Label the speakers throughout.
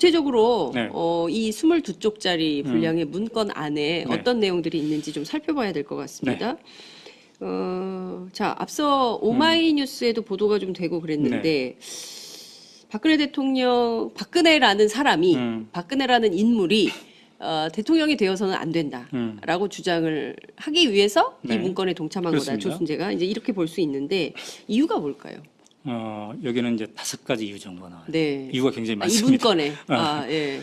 Speaker 1: 구체적으로
Speaker 2: 네.
Speaker 1: 이 22쪽짜리 분량의 문건 안에
Speaker 2: 네.
Speaker 1: 어떤 내용들이 있는지 좀 살펴봐야 될 것 같습니다. 자, 앞서 오마이뉴스에도 보도가 좀 되고 그랬는데 박근혜 대통령, 박근혜라는 사람이, 박근혜라는 인물이 대통령이 되어서는 안 된다라고 주장을 하기 위해서 이
Speaker 2: 네.
Speaker 1: 문건에 동참한
Speaker 2: 그렇습니다.
Speaker 1: 거다. 조순재가 이제 이렇게 볼 수 있는데 이유가 뭘까요?
Speaker 2: 여기는 이제 5가지 이유 정도 나와요.
Speaker 1: 네.
Speaker 2: 이유가 굉장히
Speaker 1: 이
Speaker 2: 많습니다.
Speaker 1: 문건에. 예.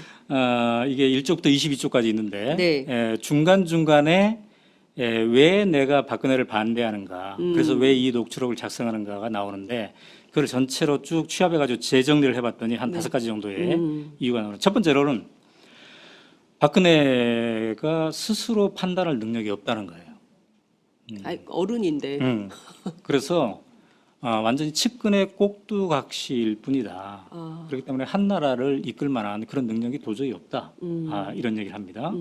Speaker 2: 이게 1쪽부터 22쪽까지 있는데
Speaker 1: 네.
Speaker 2: 중간중간에 왜 내가 박근혜를 반대하는가, 그래서 왜 이 녹취록을 작성하는가가 나오는데 그걸 전체로 쭉 취합해가지고 재정리를 해봤더니 한 5가지 정도의 이유가 나오는. 첫 번째로는 박근혜가 스스로 판단할 능력이 없다는 거예요.
Speaker 1: 어른인데.
Speaker 2: 그래서 완전히 측근의 꼭두각시일 뿐이다. 그렇기 때문에 한 나라를 이끌 만한 그런 능력이 도저히 없다. 이런 얘기를 합니다.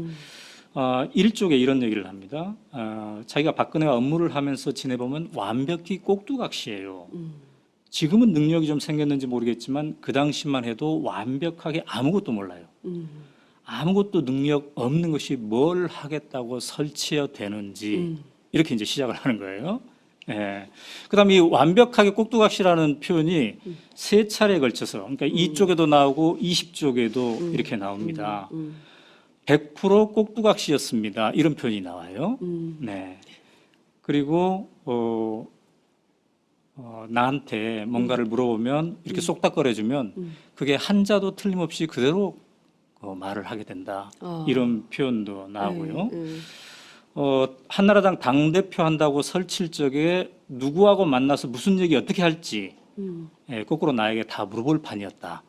Speaker 2: 1쪽에 이런 얘기를 합니다. 자기가 박근혜와 업무를 하면서 지내보면 완벽히 꼭두각시예요. 지금은 능력이 좀 생겼는지 모르겠지만 그 당시만 해도 완벽하게 아무것도 몰라요. 아무것도 능력 없는 것이 뭘 하겠다고 설치어 되는지 이렇게 이제 시작을 하는 거예요. 예. 그다음에 이 완벽하게 꼭두각시라는 표현이 3차례에 걸쳐서, 그러니까 이쪽에도 나오고 20쪽에도 이렇게 나옵니다. 100% 꼭두각시였습니다. 이런 표현이 나와요. 네. 그리고 나한테 뭔가를 물어보면 이렇게 쏙닥거려주면 그게 한자도 틀림없이 그대로 말을 하게 된다. 이런 표현도 나오고요. 한나라당 당대표 한다고 설칠 적에 누구하고 만나서 무슨 얘기 어떻게 할지 거꾸로 나에게 다 물어볼 판이었다.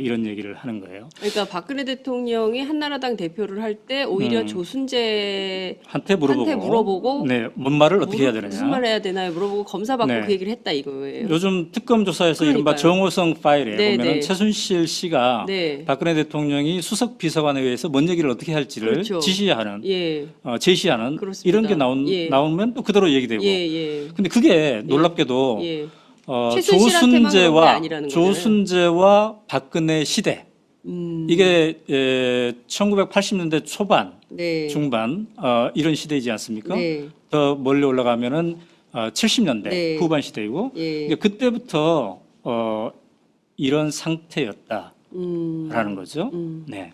Speaker 2: 이런 얘기를 하는 거예요.
Speaker 1: 그러니까 박근혜 대통령이 한나라당 대표를 할 때 오히려 조순재한테 물어보고
Speaker 2: 네, 뭔 말을 어떻게 해야 되느냐.
Speaker 1: 무슨 말 해야 되나요? 물어보고 검사받고
Speaker 2: 네.
Speaker 1: 그 얘기를 했다 이거예요.
Speaker 2: 요즘 특검 조사에서 이른바
Speaker 1: 그러니까요.
Speaker 2: 정호성 파일에
Speaker 1: 네,
Speaker 2: 보면은
Speaker 1: 네.
Speaker 2: 최순실 씨가
Speaker 1: 네.
Speaker 2: 박근혜 대통령이 수석 비서관에 의해서 뭔 얘기를 어떻게 할지를
Speaker 1: 그렇죠.
Speaker 2: 지시하는,
Speaker 1: 예.
Speaker 2: 제시하는
Speaker 1: 그렇습니다.
Speaker 2: 이런 게
Speaker 1: 예.
Speaker 2: 나오면 또 그대로 얘기되고.
Speaker 1: 예.
Speaker 2: 근데 그게 놀랍게도
Speaker 1: 예. 최순실한테만 그런 게 아니라는 거잖아요.
Speaker 2: 조순재와 박근혜 시대, 이게 1980년대 초반,
Speaker 1: 네.
Speaker 2: 중반 이런 시대이지 않습니까?
Speaker 1: 네.
Speaker 2: 더 멀리 올라가면은 70년대
Speaker 1: 네.
Speaker 2: 후반 시대이고,
Speaker 1: 예.
Speaker 2: 그러니까 그때부터 이런 상태였다라는 거죠. 네.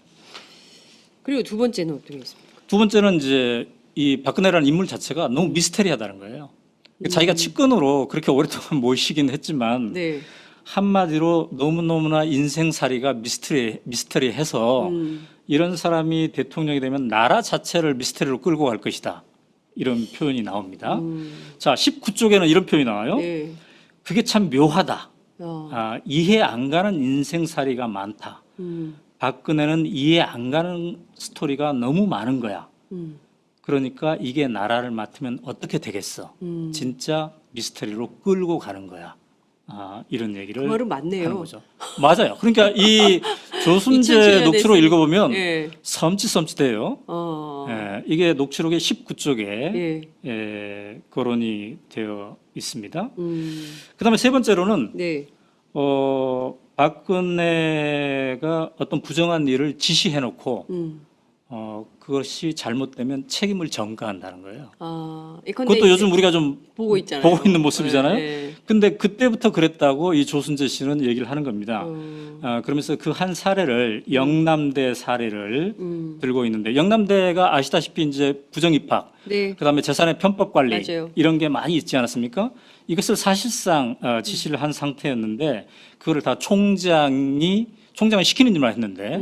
Speaker 1: 그리고 두 번째는 어떻게 있습니까?
Speaker 2: 두 번째는 이제 이 박근혜라는 인물 자체가 너무 미스테리하다는 거예요. 자기가 측근으로 그렇게 오랫동안 모시긴 했지만
Speaker 1: 네.
Speaker 2: 한마디로 너무너무나 인생살이가 미스터리해서 이런 사람이 대통령이 되면 나라 자체를 미스터리로 끌고 갈 것이다. 이런 표현이 나옵니다. 자, 19쪽에는 이런 표현이 나와요.
Speaker 1: 네.
Speaker 2: 그게 참 묘하다.
Speaker 1: 어.
Speaker 2: 이해 안 가는 인생살이가 많다. 박근혜는 이해 안 가는 스토리가 너무 많은 거야. 그러니까 이게 나라를 맡으면 어떻게 되겠어? 진짜 미스터리로 끌고 가는 거야. 이런 얘기를
Speaker 1: 그 말은 맞네요.
Speaker 2: 하는 거죠. 맞아요. 그러니까 이 조순재
Speaker 1: 2007년에
Speaker 2: 녹취록 읽어보면
Speaker 1: 예.
Speaker 2: 섬찟해요. 이게 녹취록의 19쪽에 거론이 되어 있습니다. 그다음에 세 번째로는
Speaker 1: 네.
Speaker 2: 박근혜가 어떤 부정한 일을 지시해놓고 그것이 잘못되면 책임을 전가한다는 거예요. 그것도 요즘 우리가 좀
Speaker 1: 보고 있잖아요.
Speaker 2: 보고 있는 모습이잖아요.
Speaker 1: 네.
Speaker 2: 근데 그때부터 그랬다고 이 조순재 씨는 얘기를 하는 겁니다. 그러면서 그 한 사례를 영남대 사례를 들고 있는데, 영남대가 아시다시피 이제 부정입학,
Speaker 1: 네.
Speaker 2: 그다음에 재산의 편법 관리
Speaker 1: 맞아요.
Speaker 2: 이런 게 많이 있지 않았습니까? 이것을 사실상 지시를 한 상태였는데 그거를 다 총장을 시키는 일만 했는데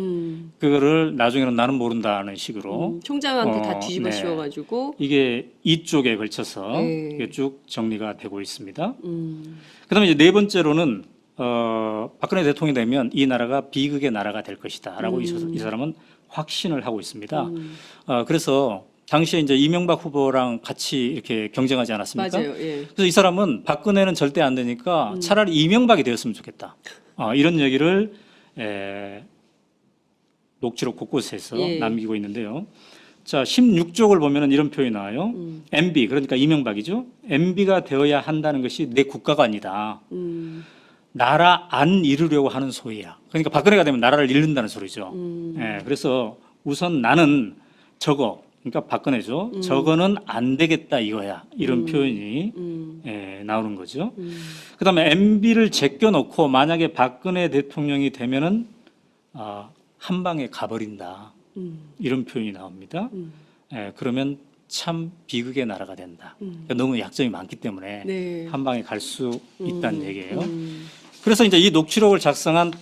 Speaker 2: 그거를 나중에는 나는 모른다는 식으로
Speaker 1: 총장한테 다 뒤집어
Speaker 2: 네.
Speaker 1: 씌워가지고
Speaker 2: 이게 이쪽에 걸쳐서
Speaker 1: 네.
Speaker 2: 이게 쭉 정리가 되고 있습니다. 그다음에 이제 네 번째로는 박근혜 대통령이 되면 이 나라가 비극의 나라가 될 것이다라고 이 사람은 확신을 하고 있습니다. 그래서 당시에 이제 이명박 후보랑 같이 이렇게 경쟁하지 않았습니까?
Speaker 1: 맞아요. 예.
Speaker 2: 그래서 이 사람은 박근혜는 절대 안 되니까 차라리 이명박이 되었으면 좋겠다. 이런 얘기를 녹취록 곳곳에서 남기고 있는데요. 자, 16쪽을 보면은 이런 표현이 나와요. MB, 그러니까 이명박이죠. MB가 되어야 한다는 것이 내 국가가 아니다. 나라 안 잃으려고 하는 소리야. 그러니까 박근혜가 되면 나라를 잃는다는 소리죠. 예, 그래서 우선 나는 저거, 그러니까 박근혜죠. 저거는 안 되겠다 이거야. 이런 표현이 예, 나오는 거죠. 그다음에 MB를 제껴놓고 만약에 박근혜 대통령이 되면은 한 방에 가버린다. 이런 표현이 나옵니다. 예, 그러면 참 비극의 나라가 된다. 그러니까 너무 약점이 많기 때문에
Speaker 1: 네.
Speaker 2: 한 방에 갈 수 있다는 얘기예요. 그래서 이제 이 녹취록을 작성한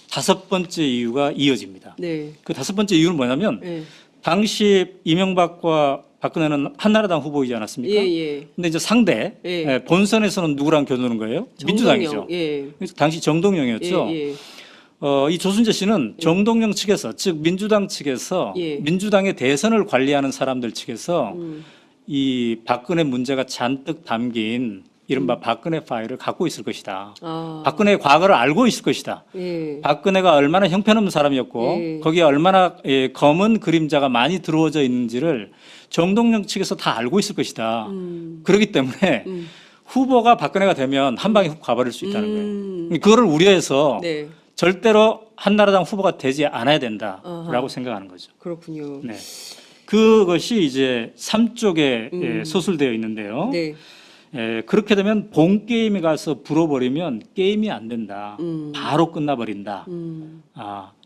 Speaker 2: 5번째 이유가 이어집니다.
Speaker 1: 네.
Speaker 2: 그 5번째 이유는 뭐냐면
Speaker 1: 네.
Speaker 2: 당시 이명박과 박근혜는 한나라당 후보이지 않았습니까?
Speaker 1: 예, 예.
Speaker 2: 근데 이제 상대
Speaker 1: 예.
Speaker 2: 예, 본선에서는 누구랑 겨누는 거예요? 민주당이죠.
Speaker 1: 예.
Speaker 2: 그래서 당시 정동영이었죠.
Speaker 1: 예, 예.
Speaker 2: 이 조순재 씨는 정동영 측에서, 즉 민주당 측에서
Speaker 1: 예.
Speaker 2: 민주당의 대선을 관리하는 사람들 측에서 이 박근혜 문제가 잔뜩 담긴 이른바 박근혜 파일을 갖고 있을 것이다. 박근혜의 과거를 알고 있을 것이다.
Speaker 1: 예.
Speaker 2: 박근혜가 얼마나 형편없는 사람이었고
Speaker 1: 예.
Speaker 2: 거기에 얼마나 검은 그림자가 많이 들어오져 있는지를 정동영 측에서 다 알고 있을 것이다. 그렇기 때문에 후보가 박근혜가 되면 한 방에 훅 가버릴 수 있다는 거예요. 그거를 우려해서
Speaker 1: 네.
Speaker 2: 절대로 한나라당 후보가 되지 않아야 된다라고
Speaker 1: 아하.
Speaker 2: 생각하는 거죠.
Speaker 1: 그렇군요.
Speaker 2: 네. 그것이 이제 3쪽에 소술되어 있는데요.
Speaker 1: 네.
Speaker 2: 그렇게 되면 본 게임에 가서 불어버리면 게임이 안 된다. 바로 끝나버린다.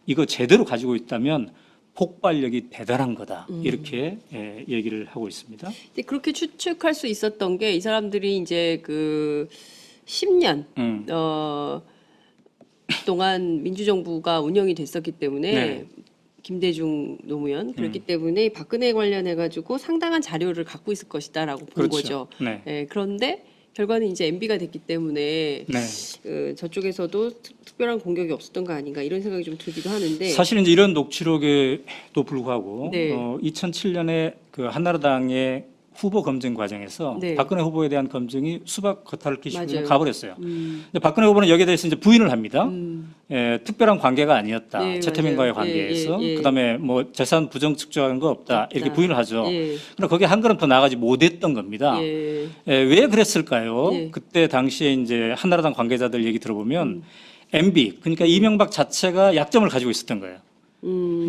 Speaker 2: 이거 제대로 가지고 있다면 폭발력이 대단한 거다. 이렇게 얘기를 하고 있습니다.
Speaker 1: 근데 그렇게 추측할 수 있었던 게 이 사람들이 이제 그 10년 동안 민주정부가 운영이 됐었기 때문에
Speaker 2: 네.
Speaker 1: 김대중 노무현 그렇기 때문에 박근혜 관련해 가지고 상당한 자료를 갖고 있을 것이다라고 본
Speaker 2: 그렇죠.
Speaker 1: 거죠.
Speaker 2: 네.
Speaker 1: 예, 그런데 결과는 이제 MB가 됐기 때문에
Speaker 2: 네.
Speaker 1: 저쪽에서도 특별한 공격이 없었던 거 아닌가 이런 생각이 좀 들기도 하는데
Speaker 2: 사실 이제 이런 녹취록에도 불구하고
Speaker 1: 네.
Speaker 2: 2007년에 그 한나라당의 후보 검증 과정에서
Speaker 1: 네.
Speaker 2: 박근혜 후보에 대한 검증이 수박 겉핥기 시키고 그냥
Speaker 1: 맞아요.
Speaker 2: 가버렸어요. 근데 박근혜 후보는 여기에 대해서 이제 부인을 합니다. 특별한 관계가 아니었다.
Speaker 1: 네,
Speaker 2: 최태민과의
Speaker 1: 맞아요.
Speaker 2: 관계에서
Speaker 1: 예.
Speaker 2: 그다음에 뭐 재산 부정 측정한 거 없다. 이렇게
Speaker 1: 없다.
Speaker 2: 부인을 하죠.
Speaker 1: 예.
Speaker 2: 그러나 거기에 한 걸음 더 나가지 못했던 겁니다.
Speaker 1: 예.
Speaker 2: 왜 그랬을까요?
Speaker 1: 예.
Speaker 2: 그때 당시에 이제 한나라당 관계자들 얘기 들어보면 MB 그러니까 이명박 자체가 약점을 가지고 있었던 거예요.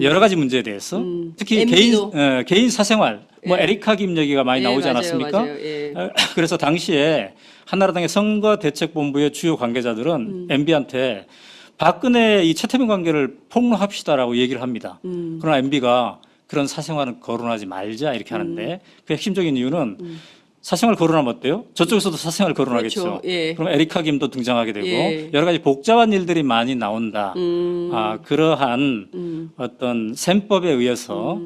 Speaker 2: 여러 가지 문제에 대해서 특히
Speaker 1: MB도.
Speaker 2: 개인 사생활 뭐
Speaker 1: 예.
Speaker 2: 에리카 김 얘기가 많이
Speaker 1: 예,
Speaker 2: 나오지
Speaker 1: 맞아요,
Speaker 2: 않았습니까?
Speaker 1: 맞아요. 예.
Speaker 2: 그래서 당시에 한나라당의 선거대책본부의 주요 관계자들은 MB한테 박근혜 이 최태민 관계를 폭로합시다라고 얘기를 합니다. 그러나 MB가 그런 사생활은 거론하지 말자 이렇게 하는데 그 핵심적인 이유는 사생활 거론하면 어때요? 저쪽에서도 사생활 거론하겠죠.
Speaker 1: 그렇죠. 예.
Speaker 2: 그럼 에리카 김도 등장하게 되고
Speaker 1: 예.
Speaker 2: 여러 가지 복잡한 일들이 많이 나온다. 그러한 어떤 셈법에 의해서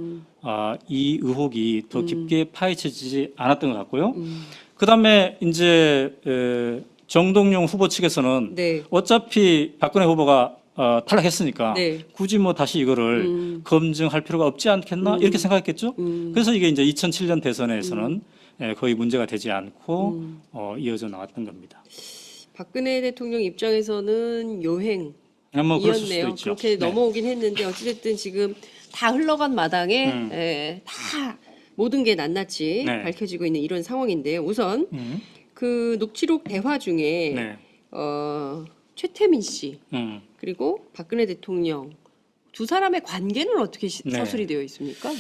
Speaker 2: 이 의혹이 더 깊게 파헤쳐지지 않았던 것 같고요. 그다음에 이제 정동영 후보 측에서는
Speaker 1: 네.
Speaker 2: 어차피 박근혜 후보가 탈락했으니까
Speaker 1: 네.
Speaker 2: 굳이 뭐 다시 이거를 검증할 필요가 없지 않겠나 이렇게 생각했겠죠. 그래서 이게 이제 2007년 대선에서는 거의 문제가 되지 않고 이어져 나왔던 겁니다.
Speaker 1: 박근혜 대통령 입장에서는 요행
Speaker 2: 뭐 그럴 수도
Speaker 1: 이었네요.
Speaker 2: 있죠.
Speaker 1: 그렇게
Speaker 2: 네.
Speaker 1: 넘어오긴 했는데 어찌됐든 지금 다 흘러간 마당에 다 모든 게 낱낱이
Speaker 2: 네.
Speaker 1: 밝혀지고 있는 이런 상황인데요. 우선 그 녹취록 대화 중에
Speaker 2: 네.
Speaker 1: 최태민 씨
Speaker 2: 음.
Speaker 1: 그리고 박근혜 대통령 두 사람의 관계는 어떻게
Speaker 2: 네.
Speaker 1: 서술이 되어 있습니까?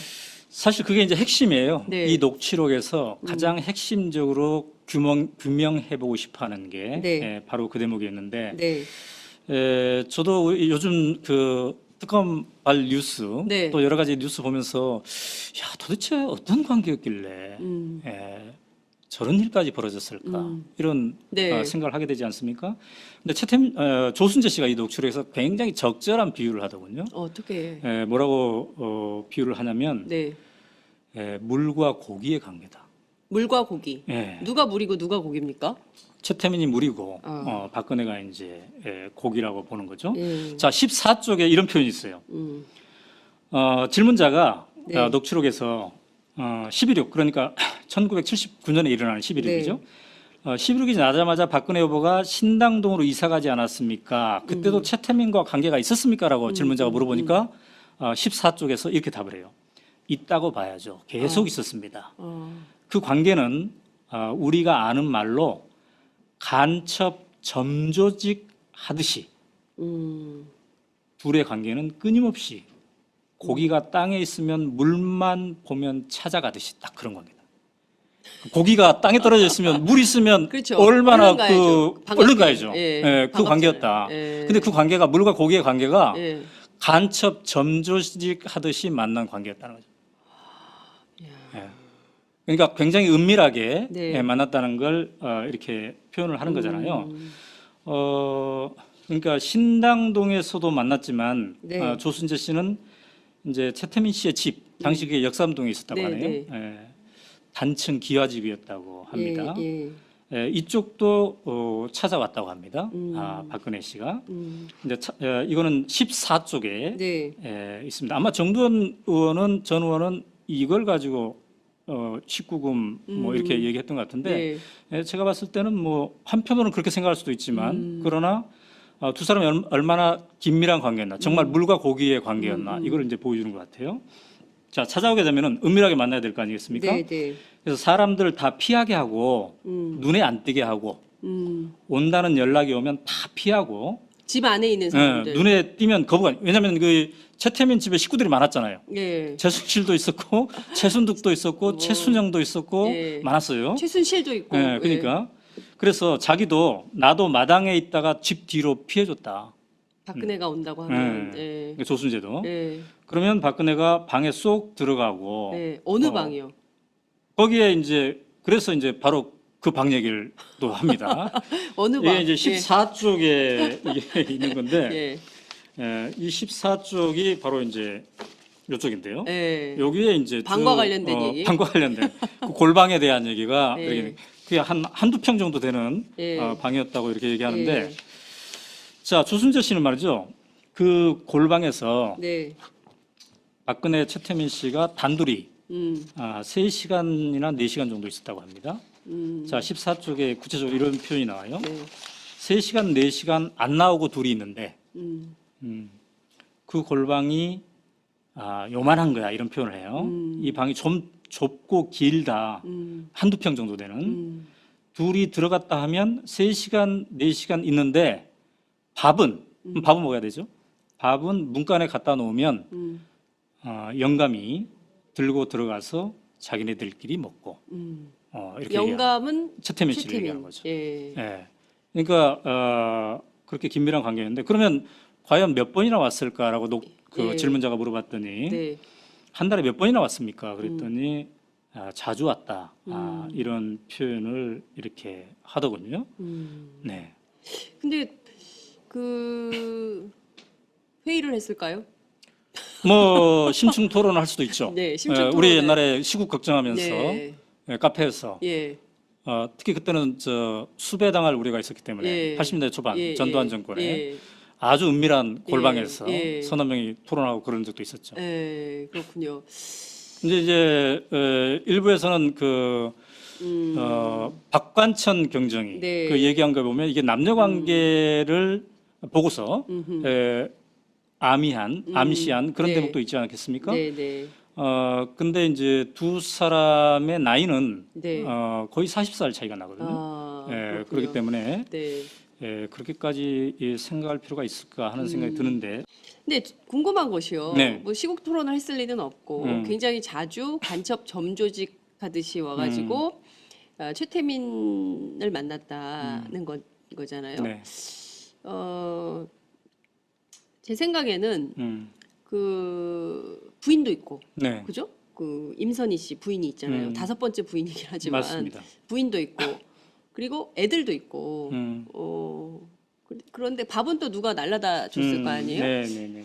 Speaker 2: 사실 그게 이제 핵심이에요.
Speaker 1: 네.
Speaker 2: 이 녹취록에서 가장 핵심적으로 규명해보고 싶어하는 게
Speaker 1: 네.
Speaker 2: 바로 그 대목이었는데
Speaker 1: 네.
Speaker 2: 저도 요즘 그 특검발 뉴스
Speaker 1: 네.
Speaker 2: 또 여러 가지 뉴스 보면서 야 도대체 어떤 관계였길래 저런 일까지 벌어졌을까 이런
Speaker 1: 네.
Speaker 2: 생각을 하게 되지 않습니까? 근데 조순재 씨가 이 녹취록에서 굉장히 적절한 비유를 하더군요.
Speaker 1: 어떻게?
Speaker 2: 뭐라고 비유를 하냐면
Speaker 1: 네.
Speaker 2: 물과 고기의 관계다.
Speaker 1: 물과 고기.
Speaker 2: 예.
Speaker 1: 누가 물이고 누가 고기입니까?
Speaker 2: 최태민이 물이고 박근혜가 이제 고기라고 보는 거죠.
Speaker 1: 예.
Speaker 2: 자 14쪽에 이런 표현이 있어요. 질문자가
Speaker 1: 네.
Speaker 2: 녹취록에서 11.6 그러니까 1979년에 일어나는 11.6이죠. 11.6이 나자마자 박근혜 후보가 신당동으로 이사 가지 않았습니까? 그때도 최태민과 관계가 있었습니까?라고 질문자가 물어보니까 14쪽에서 이렇게 답을 해요. 있다고 봐야죠. 계속 있었습니다. 그 관계는 우리가 아는 말로 간첩 점조직 하듯이
Speaker 1: 음.
Speaker 2: 둘의 관계는 끊임없이 고기가 땅에 있으면 물만 보면 찾아가듯이 딱 그런 관계다. 고기가 땅에 떨어져 있으면 물 있으면
Speaker 1: 그렇죠.
Speaker 2: 얼마나
Speaker 1: 얼른 가야죠.
Speaker 2: 얼른 가야죠.
Speaker 1: 예,
Speaker 2: 예, 그
Speaker 1: 반갑잖아요.
Speaker 2: 관계였다.
Speaker 1: 예.
Speaker 2: 근데 그 관계가 물과 고기의 관계가
Speaker 1: 예.
Speaker 2: 간첩 점조직 하듯이 만난 관계였다는 거죠.
Speaker 1: 야.
Speaker 2: 예. 그러니까 굉장히 은밀하게
Speaker 1: 네.
Speaker 2: 예, 만났다는 걸 이렇게 표현을 하는 거잖아요. 그러니까 신당동에서도 만났지만
Speaker 1: 네.
Speaker 2: 조순재 씨는 이제 최태민 씨의 집, 당시 그게 역삼동에 있었다고
Speaker 1: 네,
Speaker 2: 하네요.
Speaker 1: 네.
Speaker 2: 예, 단층 기와집이었다고 합니다.
Speaker 1: 예.
Speaker 2: 예, 이쪽도 찾아왔다고 합니다. 박근혜 씨가. 이제 이거는 14쪽에
Speaker 1: 네.
Speaker 2: 있습니다. 아마 정두원 의원은 전 의원은 이걸 가지고 19금 뭐 이렇게 얘기했던 것 같은데
Speaker 1: 네.
Speaker 2: 제가 봤을 때는 뭐 한편으로는 그렇게 생각할 수도 있지만 그러나 두 사람이 얼마나 긴밀한 관계였나, 정말 물과 고기의 관계였나 이걸 이제 보여주는 것 같아요. 자, 찾아오게 되면은 은밀하게 만나야 될 거 아니겠습니까?
Speaker 1: 네. 네.
Speaker 2: 그래서 사람들 다 피하게 하고 눈에 안 띄게 하고 온다는 연락이 오면 다 피하고
Speaker 1: 집 안에 있는 사람들.
Speaker 2: 눈에 띄면 거부가. 왜냐하면 그 최태민 집에 식구들이 많았잖아요.
Speaker 1: 예.
Speaker 2: 최순실도 있었고 최순득도 있었고 최순영도 있었고
Speaker 1: 예.
Speaker 2: 많았어요.
Speaker 1: 최순실도 있고.
Speaker 2: 예, 그러니까 그래서 자기도 나도 마당에 있다가 집 뒤로 피해줬다.
Speaker 1: 박근혜가 온다고 하면. 예.
Speaker 2: 그러니까 조순재도.
Speaker 1: 예.
Speaker 2: 그러면 박근혜가 방에 쏙 들어가고
Speaker 1: 네. 어느 방이요?
Speaker 2: 거기에 이제 그래서 이제 바로 그 방 얘기를 또 합니다.
Speaker 1: 어느 방?
Speaker 2: 이게 이제 14쪽에 이게 있는 건데
Speaker 1: 예.
Speaker 2: 이 14쪽이 바로 이제 이쪽인데요.
Speaker 1: 예.
Speaker 2: 여기에 이제
Speaker 1: 방과 관련된 얘기?
Speaker 2: 방과 관련된 그 골방에 대한 얘기가
Speaker 1: 예.
Speaker 2: 이렇게 그게 한두 평 정도 되는
Speaker 1: 예.
Speaker 2: 방이었다고 이렇게 얘기하는데
Speaker 1: 예.
Speaker 2: 자, 조순재 씨는 말이죠. 그 골방에서
Speaker 1: 네.
Speaker 2: 박근혜 최태민 씨가 단둘이 3시간이나 4시간 정도 있었다고 합니다. 자, 14쪽에 구체적으로 이런 표현이 나와요.
Speaker 1: 네.
Speaker 2: 3시간, 4시간 안 나오고 둘이 있는데 그 골방이 요만한 거야 이런 표현을 해요. 이 방이 좀 좁고 길다. 한두 평 정도 되는. 둘이 들어갔다 하면 3시간, 4시간 있는데 밥은 먹어야 되죠. 밥은 문간에 갖다 놓으면 영감이 들고 들어가서 자기네들끼리 먹고 이렇게
Speaker 1: 영감은
Speaker 2: 최태민 씨를 얘기하는 거죠.
Speaker 1: 예.
Speaker 2: 예. 그러니까 그렇게 긴밀한 관계였는데 그러면 과연 몇 번이나 왔을까라고 그
Speaker 1: 예.
Speaker 2: 질문자가 물어봤더니
Speaker 1: 네.
Speaker 2: 한 달에 몇 번이나 왔습니까? 그랬더니 자주 왔다. 이런 표현을 이렇게 하더군요. 네.
Speaker 1: 근데 그 회의를 했을까요?
Speaker 2: 뭐 심층 토론을 할 수도 있죠.
Speaker 1: 네, 심층
Speaker 2: 우리
Speaker 1: 토론을.
Speaker 2: 옛날에 시국 걱정하면서
Speaker 1: 네.
Speaker 2: 카페에서
Speaker 1: 예.
Speaker 2: 특히 그때는 수배당할 우려가 있었기 때문에
Speaker 1: 예.
Speaker 2: 80년대 초반
Speaker 1: 예.
Speaker 2: 전두환
Speaker 1: 예.
Speaker 2: 정권에
Speaker 1: 예.
Speaker 2: 아주 은밀한 골방에서
Speaker 1: 예.
Speaker 2: 서너 명이 토론하고 그런 적도 있었죠.
Speaker 1: 예. 그렇군요.
Speaker 2: 이제 일부에서는 박관천 경정이
Speaker 1: 네.
Speaker 2: 그 얘기한 거 보면 이게 남녀 관계를 보고서 암시한 그런
Speaker 1: 네.
Speaker 2: 대목도 있지 않겠습니까?
Speaker 1: 네, 네.
Speaker 2: 근데 이제 두 사람의 나이는
Speaker 1: 네.
Speaker 2: 거의 40살 차이가 나거든요.
Speaker 1: 그렇군요.
Speaker 2: 그렇기 때문에
Speaker 1: 네.
Speaker 2: 그렇게까지 생각할 필요가 있을까 하는 생각이 드는데.
Speaker 1: 근데 궁금한 것이요.
Speaker 2: 네.
Speaker 1: 뭐 시국 토론을 했을 리는 없고 굉장히 자주 간첩 점조직 하듯이 와가지고 최태민을 만났다는 거잖아요.
Speaker 2: 네.
Speaker 1: 제 생각에는 그 부인도 있고,
Speaker 2: 네.
Speaker 1: 그죠? 그 임선희 씨 부인이 있잖아요. 5번째 부인이긴 하지만
Speaker 2: 맞습니다.
Speaker 1: 부인도 있고, 그리고 애들도 있고. 그런데 밥은 또 누가 날라다 줬을 거 아니에요?
Speaker 2: 네.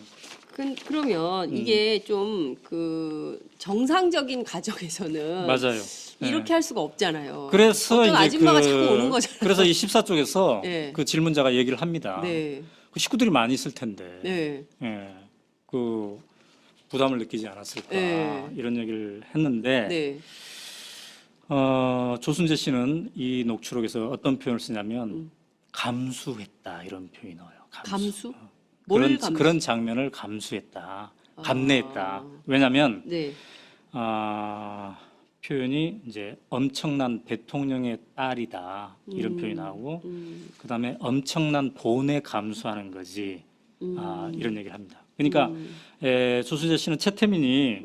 Speaker 1: 그러면 이게 좀 그 정상적인 가정에서는
Speaker 2: 맞아요.
Speaker 1: 이렇게 할 수가 없잖아요.
Speaker 2: 그래서
Speaker 1: 어떤
Speaker 2: 이제
Speaker 1: 아줌마가 자꾸 오는 거잖아요.
Speaker 2: 그래서 이 14쪽에서
Speaker 1: 네.
Speaker 2: 그 질문자가 얘기를 합니다.
Speaker 1: 네,
Speaker 2: 그 식구들이 많이 있을 텐데,
Speaker 1: 네,
Speaker 2: 그 부담을 느끼지 않았을까
Speaker 1: 네.
Speaker 2: 이런 얘기를 했는데,
Speaker 1: 네,
Speaker 2: 조순재 씨는 이 녹취록에서 어떤 표현을 쓰냐면 감수했다 이런 표현이 나와요.
Speaker 1: 감수? 뭘 감수?
Speaker 2: 그런 장면을 감수했다, 감내했다. 왜냐하면
Speaker 1: 네,
Speaker 2: 표현이 이제 엄청난 대통령의 딸이다 이런 표현이 나오고 그다음에 엄청난 돈에 감수하는 거지 이런 얘기를 합니다. 그러니까 조순재 씨는 최태민이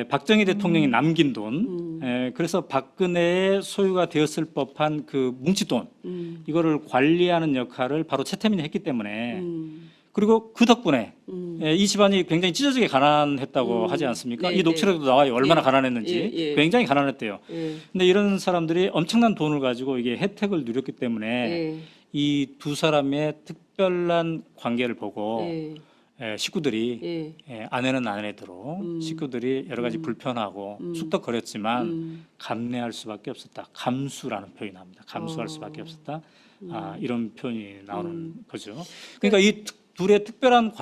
Speaker 2: 박정희 대통령이 남긴 돈, 그래서 박근혜의 소유가 되었을 법한 그 뭉칫돈 이거를 관리하는 역할을 바로 최태민이 했기 때문에 그리고 그 덕분에 이 집안이 굉장히 찢어지게 가난했다고 하지 않습니까?
Speaker 1: 네,
Speaker 2: 이 녹취록도 나와요. 얼마나
Speaker 1: 예.
Speaker 2: 가난했는지.
Speaker 1: 예, 예.
Speaker 2: 굉장히 가난했대요.
Speaker 1: 예.
Speaker 2: 근데 이런 사람들이 엄청난 돈을 가지고 이게 혜택을 누렸기 때문에
Speaker 1: 예.
Speaker 2: 이 두 사람의 특별한 관계를 보고
Speaker 1: 예.
Speaker 2: 식구들이
Speaker 1: 예.
Speaker 2: 아내는 아내대로 식구들이 여러 가지 불편하고 쑥덕거렸지만 감내할 수밖에 없었다. 감수라는 표현이 나옵니다. 감수할 수밖에 없었다. 이런 표현이 나오는 거죠. 그러니까 이 둘의 특별한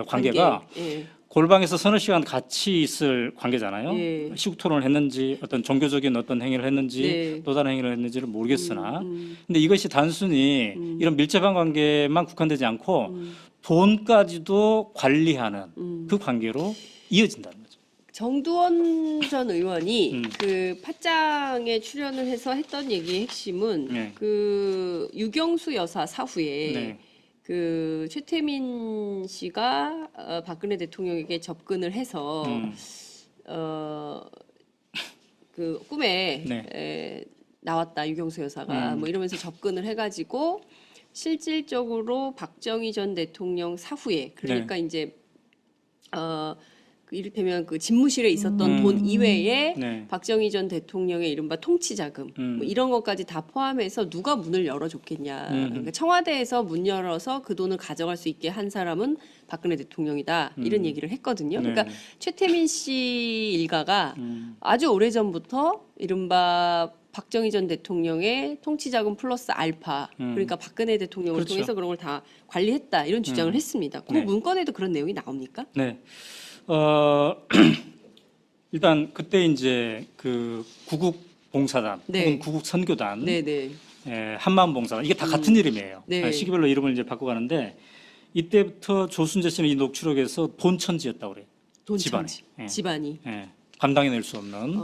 Speaker 2: 관계가
Speaker 1: 예.
Speaker 2: 골방에서 서너 시간 같이 있을 관계잖아요.
Speaker 1: 예.
Speaker 2: 시국 토론을 했는지 어떤 종교적인 어떤 행위를 했는지
Speaker 1: 네.
Speaker 2: 또 다른 행위를 했는지를 모르겠으나 근데 이것이 단순히 이런 밀접한 관계만 국한되지 않고 돈까지도 관리하는 그 관계로 이어진다는 거죠.
Speaker 1: 정두원 전 의원이 그 팟짱에 출연을 해서 했던 얘기의 핵심은
Speaker 2: 네.
Speaker 1: 그 유경수 여사 사후에
Speaker 2: 네.
Speaker 1: 그 최태민 씨가 박근혜 대통령에게 접근을 해서 그 꿈에
Speaker 2: 네.
Speaker 1: 나왔다 유경수 여사가 뭐 이러면서 접근을 해가지고 실질적으로 박정희 전 대통령 사후에 그러니까 이제 그 이를테면 그 집무실에 있었던 돈 이외에
Speaker 2: 네.
Speaker 1: 박정희 전 대통령의 이른바 통치자금 뭐 이런 것까지 다 포함해서 누가 문을 열어줬겠냐. 그러니까 청와대에서 문 열어서 그 돈을 가져갈 수 있게 한 사람은 박근혜 대통령이다. 이런 얘기를 했거든요. 그러니까
Speaker 2: 네.
Speaker 1: 최태민 씨 일가가 아주 오래전부터 이른바 박정희 전 대통령의 통치자금 플러스 알파 그러니까 박근혜 대통령을
Speaker 2: 그렇죠.
Speaker 1: 통해서 그런 걸 다 관리했다. 이런 주장을 했습니다. 그
Speaker 2: 네.
Speaker 1: 문건에도 그런 내용이 나옵니까?
Speaker 2: 네. 일단 그때 이제 그 구국 봉사단
Speaker 1: 네.
Speaker 2: 혹은 구국 선교단,
Speaker 1: 네네.
Speaker 2: 한마음 봉사단 이게 다 같은 이름이에요.
Speaker 1: 네.
Speaker 2: 시기별로 이름을 이제 바꿔가는데 이때부터 조순재 씨는 이 녹취록에서 돈천지였다고 그래요. 집안이.
Speaker 1: 돈천지.
Speaker 2: 예.
Speaker 1: 집안이.
Speaker 2: 감당해낼 수 없는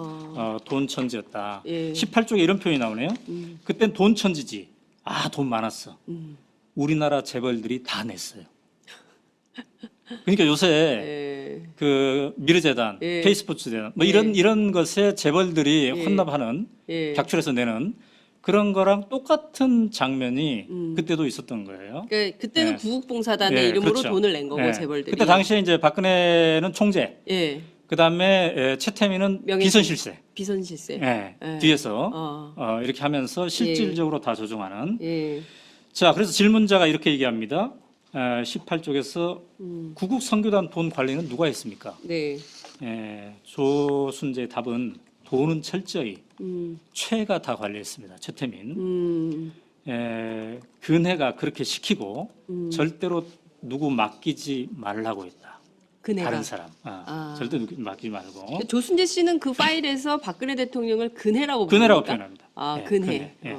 Speaker 2: 돈천지였다.
Speaker 1: 예.
Speaker 2: 18쪽에 이런 표현이 나오네요. 그땐 돈천지지. 돈 많았어. 우리나라 재벌들이 다 냈어요. 그러니까 요새
Speaker 1: 예.
Speaker 2: 그 미르재단,
Speaker 1: 예.
Speaker 2: K스포츠재단 뭐
Speaker 1: 예.
Speaker 2: 이런 것에 재벌들이
Speaker 1: 예.
Speaker 2: 혼납하는
Speaker 1: 예.
Speaker 2: 객출해서 내는 그런 거랑 똑같은 장면이 그때도 있었던 거예요.
Speaker 1: 그러니까 그때는
Speaker 2: 예.
Speaker 1: 구국봉사단의
Speaker 2: 예,
Speaker 1: 이름으로
Speaker 2: 그렇죠.
Speaker 1: 돈을 낸 거고
Speaker 2: 예.
Speaker 1: 재벌들이.
Speaker 2: 그때 당시에 이제 박근혜는 총재,
Speaker 1: 예.
Speaker 2: 그다음에 최태민은 비선실세.
Speaker 1: 비선실세. 예.
Speaker 2: 뒤에서 이렇게 하면서 실질적으로 다 조종하는.
Speaker 1: 예.
Speaker 2: 자, 그래서 질문자가 이렇게 얘기합니다. 18쪽에서 구국 선교단 돈 관리는 누가 했습니까?
Speaker 1: 네.
Speaker 2: 조순재의 답은 돈은 철저히 최가 다 관리했습니다. 최태민. 근혜가 그렇게 시키고 절대로 누구 맡기지 말라고 했다.
Speaker 1: 그네가.
Speaker 2: 다른 사람. 절대 누구 맡기지 말고.
Speaker 1: 조순재 씨는 그 파일에서 박근혜 대통령을 근혜라고
Speaker 2: 근혜라고
Speaker 1: 부릅니까?
Speaker 2: 표현합니다.
Speaker 1: 아,
Speaker 2: 예,
Speaker 1: 근혜.
Speaker 2: 근혜.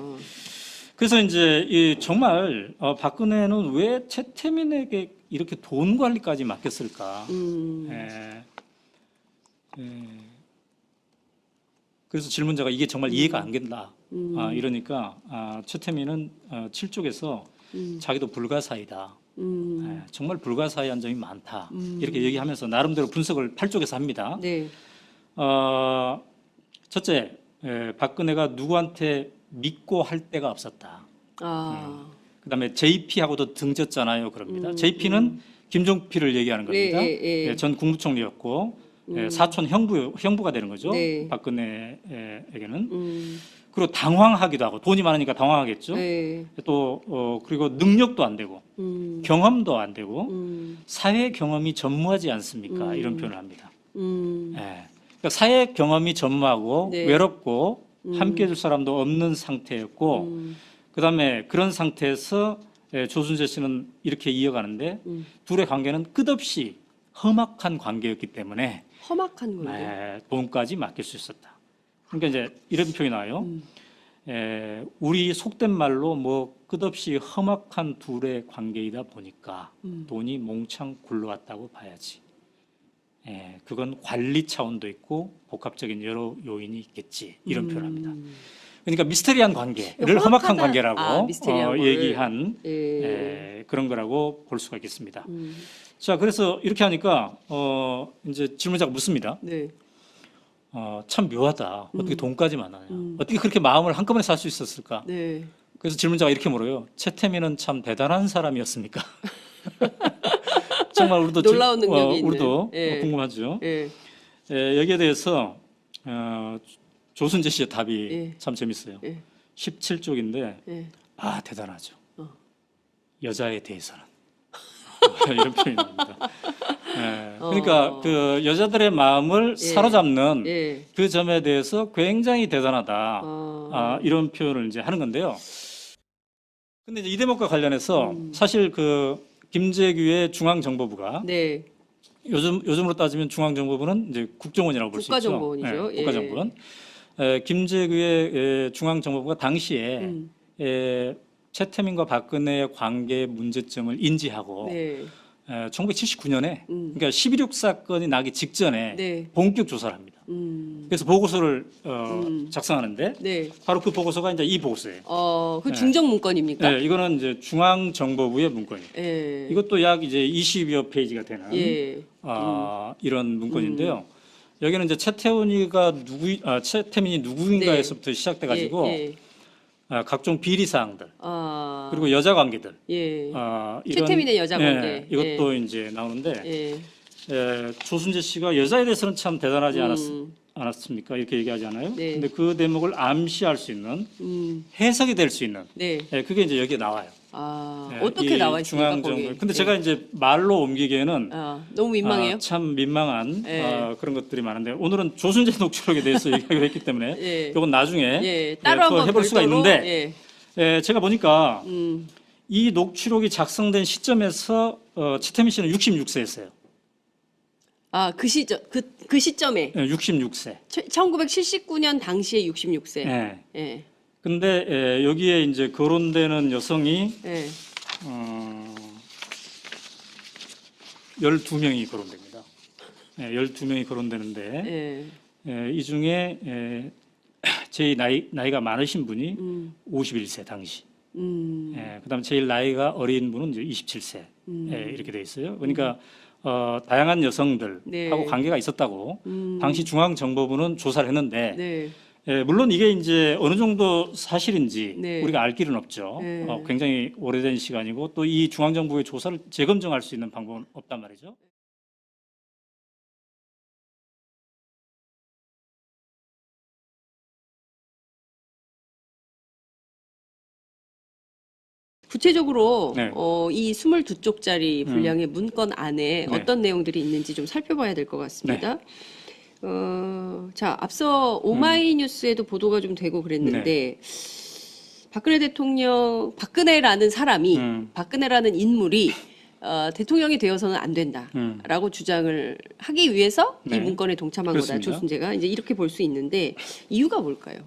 Speaker 2: 그래서 이제 정말 박근혜는 왜 최태민에게 이렇게 돈 관리까지 맡겼을까? 그래서 질문자가 이게 정말 이해가 안 된다. 이러니까 최태민은 7쪽에서 자기도 불가사의다. 정말 불가사의한 점이 많다. 이렇게 얘기하면서 나름대로 분석을 8쪽에서 합니다.
Speaker 1: 네.
Speaker 2: 첫째, 박근혜가 누구한테 믿고 할 데가 없었다. 그다음에 JP하고도 등졌잖아요. 그럽니다. JP는 김종필을 얘기하는 겁니다. 전 국무총리였고 사촌 형부가 되는 거죠.
Speaker 1: 네.
Speaker 2: 박근혜에게는. 그리고 당황하기도 하고 돈이 많으니까 당황하겠죠. 또 그리고 능력도 안 되고 경험도 안 되고 사회 경험이 전무하지 않습니까? 이런 표현을 합니다. 그러니까 사회 경험이 전무하고
Speaker 1: 네.
Speaker 2: 외롭고 함께 해줄 사람도 없는 상태였고 그다음에 그런 상태에서 조순재 씨는 이렇게 이어가는데 둘의 관계는 끝없이 험악한 관계였기 때문에
Speaker 1: 험악한 관계.
Speaker 2: 돈까지 맡길 수 있었다. 그러니까 이제 이런 표현이 나와요. 우리 속된 말로 뭐 끝없이 험악한 둘의 관계이다 보니까 돈이 몽창 굴러왔다고 봐야지. 그건 관리 차원도 있고 복합적인 여러 요인이 있겠지 이런 표현합니다. 그러니까 미스테리한 관계를 험악한 관계라고
Speaker 1: 미스테리한 걸.
Speaker 2: 얘기한 그런 거라고 볼 수가 있겠습니다. 자, 그래서 이렇게 하니까 이제 질문자가 묻습니다.
Speaker 1: 네.
Speaker 2: 참 묘하다. 어떻게 돈까지 만나냐. 어떻게 그렇게 마음을 한꺼번에 살 수 있었을까.
Speaker 1: 네.
Speaker 2: 그래서 질문자가 이렇게 물어요. 최태민은 참 대단한 사람이었습니까? 정말 우리도
Speaker 1: 놀라운 능력이 있는.
Speaker 2: 우리도
Speaker 1: 예.
Speaker 2: 궁금하죠.
Speaker 1: 예.
Speaker 2: 여기에 대해서 조순재 씨의 답이
Speaker 1: 예.
Speaker 2: 참 재밌어요.
Speaker 1: 예.
Speaker 2: 17쪽인데
Speaker 1: 예.
Speaker 2: 대단하죠. 여자에 대해서는 이런 표현이 나옵니다. 그러니까 그 여자들의 마음을 사로잡는
Speaker 1: 예.
Speaker 2: 그 점에 대해서 굉장히 대단하다. 이런 표현을 이제 하는 건데요. 근데 이제 이 대목과 관련해서 사실 그 김재규의 중앙정보부가
Speaker 1: 네.
Speaker 2: 요즘으로 따지면 중앙정보부는 이제 국정원이라고 볼 수 있죠.
Speaker 1: 국가정보원이죠. 예.
Speaker 2: 국가정보원. 김재규의 중앙정보부가 당시에 최태민과 박근혜의 관계 문제점을 인지하고
Speaker 1: 네.
Speaker 2: 1979년에 그러니까 11.6 사건이 나기 직전에
Speaker 1: 네.
Speaker 2: 본격 조사를 합니다. 그래서 보고서를 작성하는데
Speaker 1: 네.
Speaker 2: 바로 그 보고서가 이제 이 보고서예요.
Speaker 1: 그 중정 문건입니까?
Speaker 2: 네, 이거는 이제 중앙정보부의 문건이에요.
Speaker 1: 예.
Speaker 2: 이것도 약 이제 20여 페이지가 되는
Speaker 1: 예.
Speaker 2: 이런 문건인데요. 여기는 이제 최태민이 누구인가에서부터 시작돼 가지고
Speaker 1: 예.
Speaker 2: 각종 비리 사항들 그리고 여자 관계들
Speaker 1: 예.
Speaker 2: 이런,
Speaker 1: 최태민의 여자 관계.
Speaker 2: 이것도 이제 나오는데
Speaker 1: 예.
Speaker 2: 조순재 씨가 여자에 대해서는 참 대단하지 않았습니까? 이렇게 얘기하잖아요.
Speaker 1: 네.
Speaker 2: 근데 그 대목을 암시할 수 있는 해석이 될 수 있는
Speaker 1: 네.
Speaker 2: 그게 이제 여기에 나와요.
Speaker 1: 어떻게
Speaker 2: 이
Speaker 1: 나와 있습니까? 거기?
Speaker 2: 근데 제가 이제 말로 옮기기에는
Speaker 1: 너무 민망해요.
Speaker 2: 참 민망한 그런 것들이 많은데 오늘은 조순재 녹취록에 대해서 얘기하기로 했기 때문에 이건 나중에
Speaker 1: 따로
Speaker 2: 더
Speaker 1: 한번
Speaker 2: 해볼 수가
Speaker 1: 별도로,
Speaker 2: 있는데 제가 보니까 이 녹취록이 작성된 시점에서 최태민 씨는 66세였어요.
Speaker 1: 그 시점 그 시점에
Speaker 2: 66세.
Speaker 1: 1979년 당시에 66세.
Speaker 2: 네.
Speaker 1: 예.
Speaker 2: 근데 여기에 이제 거론되는 여성이
Speaker 1: 예.
Speaker 2: 12명이 거론됩니다. 12명이 거론되는데 이 중에 제일 나이가 많으신 분이 51세 당시. 그다음 제일 나이가 어린 분은 이제 27세. 이렇게 돼 있어요. 그러니까 다양한 여성들하고 관계가 있었다고 당시 중앙정보부는 조사를 했는데 물론 이게 이제 어느 정도 사실인지 우리가 알 길은 없죠. 굉장히 오래된 시간이고 또 이 중앙정부의 조사를 재검증할 수 있는 방법은 없단 말이죠.
Speaker 1: 구체적으로 이 22쪽짜리 분량의 문건 안에 어떤 내용들이 있는지 좀 살펴봐야 될 것 같습니다. 자, 앞서 오마이뉴스에도 보도가 좀 되고 그랬는데 박근혜 대통령, 박근혜라는 사람이, 박근혜라는 인물이 대통령이 되어서는 안 된다라고 주장을 하기 위해서 이 문건에 동참한
Speaker 2: 그렇습니다.
Speaker 1: 거다. 조순재가 이제 이렇게 볼 수 있는데 이유가 뭘까요?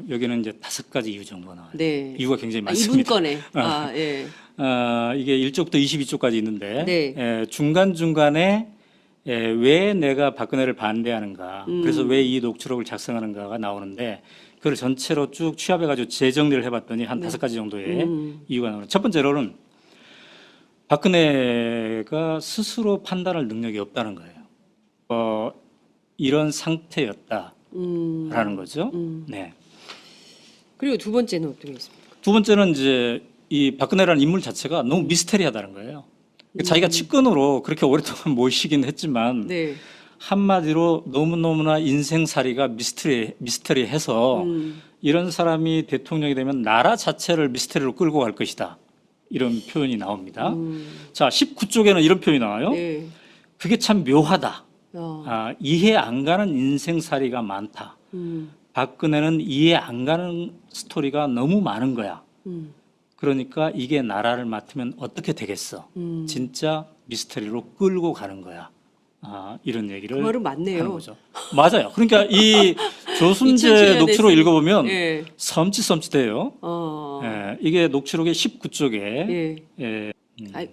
Speaker 2: 여기는 이제 5가지 이유 정도 나와요.
Speaker 1: 네.
Speaker 2: 이유가 굉장히
Speaker 1: 이
Speaker 2: 많습니다.
Speaker 1: 문건에. 예.
Speaker 2: 이게 1쪽부터 22쪽까지 있는데
Speaker 1: 네.
Speaker 2: 중간중간에 왜 내가 박근혜를 반대하는가, 그래서 왜 이 녹취록을 작성하는가가 나오는데 그걸 전체로 쭉 취합해가지고 재정리를 해봤더니 한 5가지 정도의 이유가 나오는. 첫 번째로는 박근혜가 스스로 판단할 능력이 없다는 거예요. 이런 상태였다라는 거죠. 네.
Speaker 1: 그리고 두 번째는 어떤 게 있습니까?
Speaker 2: 두 번째는 이제 이 박근혜라는 인물 자체가 너무 미스테리하다는 거예요. 자기가 측근으로 그렇게 오랫동안 모시긴 했지만
Speaker 1: 네.
Speaker 2: 한마디로 너무너무나 인생살이가 미스터리해서 이런 사람이 대통령이 되면 나라 자체를 미스터리로 끌고 갈 것이다. 이런 표현이 나옵니다. 자, 19쪽에는 이런 표현이 나와요.
Speaker 1: 네.
Speaker 2: 그게 참 묘하다. 이해 안 가는 인생살이가 많다. 박근혜는 이해 안 가는 스토리가 너무 많은 거야. 그러니까 이게 나라를 맡으면 어떻게 되겠어? 진짜 미스터리로 끌고 가는 거야. 이런 얘기를
Speaker 1: 그 말은 맞네요.
Speaker 2: 하는 거죠. 맞아요. 그러니까 이 조순재
Speaker 1: 2007년에
Speaker 2: 녹취록 읽어보면
Speaker 1: 예.
Speaker 2: 섬찟해요. 이게 녹취록의 19쪽에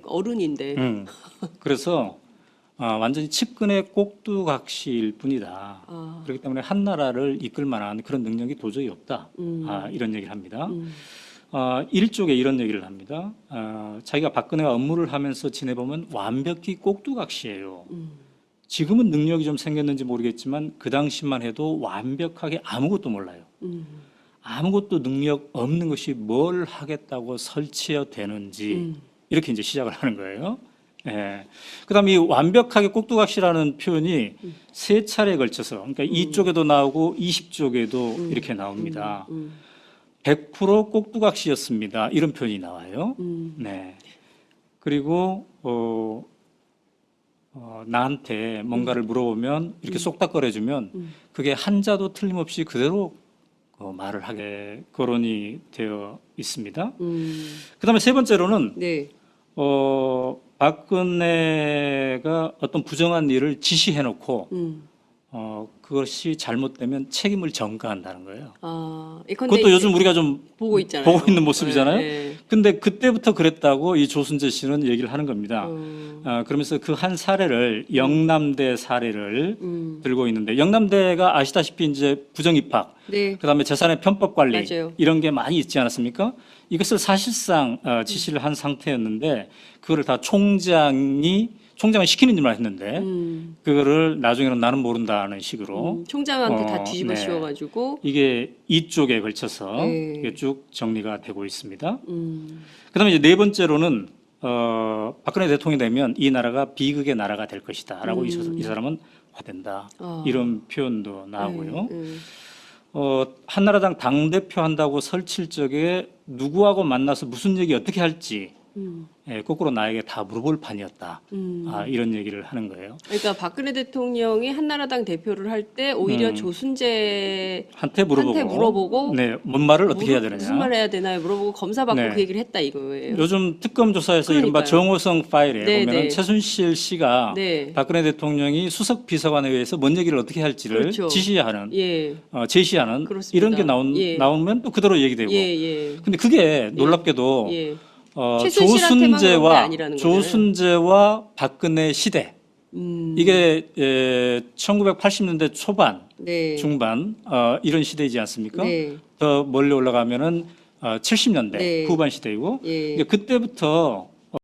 Speaker 1: 어른인데.
Speaker 2: 그래서 완전히 측근의 꼭두각시일 뿐이다. 그렇기 때문에 한 나라를 이끌 만한 그런 능력이 도저히 없다. 이런 얘기를 합니다. 일쪽에 이런 얘기를 합니다. 자기가 박근혜와 업무를 하면서 지내보면 완벽히 꼭두각시예요. 지금은 능력이 좀 생겼는지 모르겠지만 그 당시만 해도 완벽하게 아무것도 몰라요. 아무것도 능력 없는 것이 뭘 하겠다고 설치어 되는지 이렇게 이제 시작을 하는 거예요. 예. 그다음에 이 완벽하게 꼭두각시라는 표현이 세 차례에 걸쳐서, 그러니까 이쪽에도 나오고 20쪽에도 이렇게 나옵니다. 100% 꼭두각시였습니다. 이런 표현이 나와요. 네. 그리고 나한테 뭔가를 물어보면 이렇게 쏙닥거려주면 그게 한자도 틀림없이 그대로 말을 하게 거론이 되어 있습니다. 그다음에 세 번째로는
Speaker 1: 네.
Speaker 2: 박근혜가 어떤 부정한 일을 지시해놓고 그것이 잘못되면 책임을 전가한다는 거예요. 그것도 요즘 우리가 좀
Speaker 1: 보고 있잖아요.
Speaker 2: 보고 있는 모습이잖아요.
Speaker 1: 네.
Speaker 2: 근데 그때부터 그랬다고 이 조순재 씨는 얘기를 하는 겁니다. 그러면서 그 한 사례를 영남대 사례를 들고 있는데, 영남대가 아시다시피 이제 부정입학,
Speaker 1: 네.
Speaker 2: 그다음에 재산의 편법 관리
Speaker 1: 맞아요.
Speaker 2: 이런 게 많이 있지 않았습니까? 이것을 사실상 지시를 한 상태였는데 그거를 다 총장이 시키는 일만 했는데 그거를 나중에는 나는 모른다는 식으로
Speaker 1: 총장한테 다 뒤집어
Speaker 2: 네.
Speaker 1: 씌워가지고
Speaker 2: 이게 이쪽에 걸쳐서
Speaker 1: 네.
Speaker 2: 이게 쭉 정리가 되고 있습니다. 그다음에 이제 네 번째로는 박근혜 대통령이 되면 이 나라가 비극의 나라가 될 것이다라고 이 사람은 화된다. 이런 표현도 나오고요. 한나라당 당대표 한다고 설칠 적에 누구하고 만나서 무슨 얘기 어떻게 할지 거꾸로 나에게 다 물어볼 판이었다. 이런 얘기를 하는 거예요.
Speaker 1: 그러니까 박근혜 대통령이 한나라당 대표를 할 때 오히려 조순재
Speaker 2: 한테 물어보고 네, 뭔 말을 어떻게 해야 되느냐.
Speaker 1: 무슨 말 해야 되나요? 물어보고 검사받고
Speaker 2: 네.
Speaker 1: 그 얘기를 했다 이거예요.
Speaker 2: 요즘 특검 조사에서 이른바
Speaker 1: 그러니까요.
Speaker 2: 정호성 파일에
Speaker 1: 네,
Speaker 2: 보면
Speaker 1: 네.
Speaker 2: 최순실 씨가
Speaker 1: 네.
Speaker 2: 박근혜 대통령이 수석 비서관에 의해서 뭔 얘기를 어떻게 할지를
Speaker 1: 그렇죠.
Speaker 2: 지시하는
Speaker 1: 예.
Speaker 2: 제시하는
Speaker 1: 그렇습니다.
Speaker 2: 이런 게
Speaker 1: 예.
Speaker 2: 나오면 또 그대로 얘기되고.
Speaker 1: 예.
Speaker 2: 근데 그게 놀랍게도
Speaker 1: 예. 최순실한테만 그런 게 아니라는 거잖아요.
Speaker 2: 조순재와 박근혜 시대 이게 1980년대 초반
Speaker 1: 네.
Speaker 2: 중반 이런 시대이지 않습니까?
Speaker 1: 네.
Speaker 2: 더 멀리 올라가면은 70년대
Speaker 1: 네.
Speaker 2: 후반 시대이고
Speaker 1: 예.
Speaker 2: 그때부터